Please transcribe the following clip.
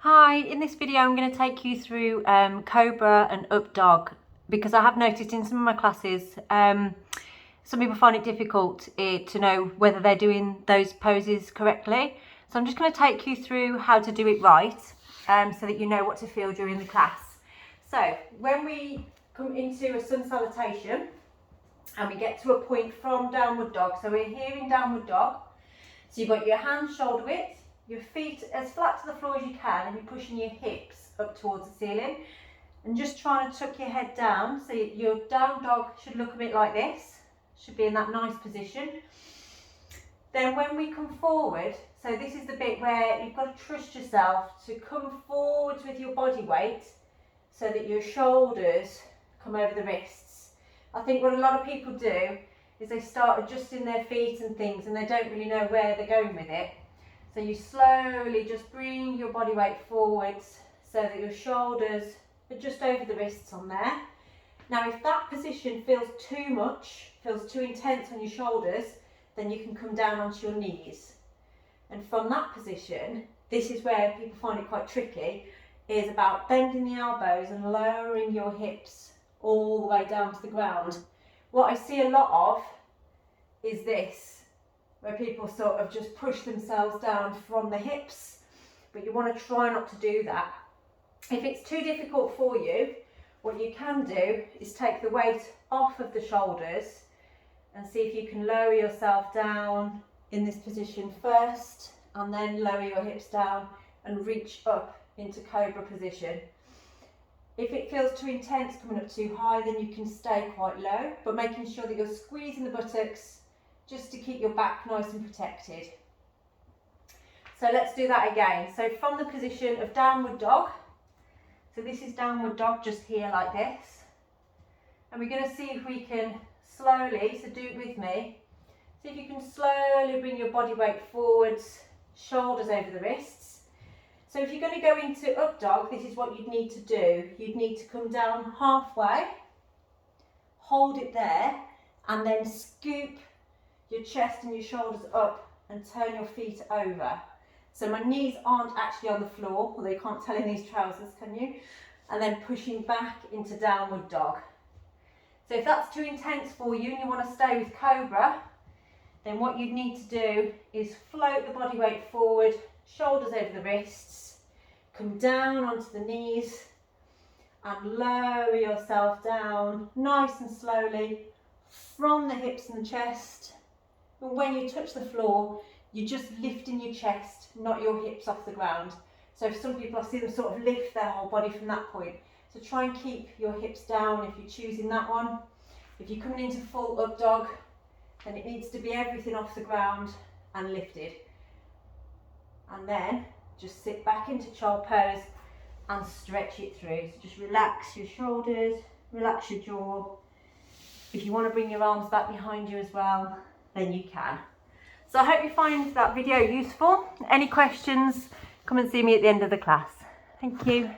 Hi, in this video I'm going to take you through cobra and updog, because I have noticed in some of my classes some people find it difficult to know whether they're doing those poses correctly. So I'm just going to take you through how to do it right so that you know what to feel during the class. So when we come into a sun salutation and we get to a point from downward dog, so we're here in downward dog, so you've got your hands shoulder width, your feet as flat to the floor as you can, and you're pushing your hips up towards the ceiling and just trying to tuck your head down. So your down dog should look a bit like this, should be in that nice position. Then when we come forward, so this is the bit where you've got to trust yourself to come forwards with your body weight so that your shoulders come over the wrists. I think what a lot of people do is they start adjusting their feet and things and they don't really know where they're going with it. So you slowly just bring your body weight forwards so that your shoulders are just over the wrists on there. Now if that position feels too much, feels too intense on your shoulders, then you can come down onto your knees. And from that position, this is where people find it quite tricky, is about bending the elbows and lowering your hips all the way down to the ground. What I see a lot of is this, where people sort of just push themselves down from the hips, but you want to try not to do that. If it's too difficult for you, what you can do is take the weight off of the shoulders and see if you can lower yourself down in this position first, and then lower your hips down and reach up into cobra position. If it feels too intense, coming up too high, then you can stay quite low, but making sure that you're squeezing the buttocks just to keep your back nice and protected. So let's do that again. So from the position of downward dog, so this is downward dog just here like this, and we're going to see if we can slowly, so do it with me, see if you can slowly bring your body weight forwards, shoulders over the wrists. So if you're going to go into up dog, this is what you'd need to do. You'd need to come down halfway, hold it there, and then scoop your chest and your shoulders up and turn your feet over. So my knees aren't actually on the floor, although you can't tell in these trousers, can you? And then pushing back into downward dog. So if that's too intense for you and you want to stay with cobra, then what you'd need to do is float the body weight forward, shoulders over the wrists, come down onto the knees and lower yourself down nice and slowly from the hips and the chest. And when you touch the floor, you're just lifting your chest, not your hips off the ground. So for some people, I see them sort of lift their whole body from that point. So try and keep your hips down if you're choosing that one. If you're coming into full up dog, then it needs to be everything off the ground and lifted. And then just sit back into child pose and stretch it through. So just relax your shoulders, relax your jaw. If you want to bring your arms back behind you as well, then you can. So I hope you find that video useful. Any questions, come and see me at the end of the class. Thank you.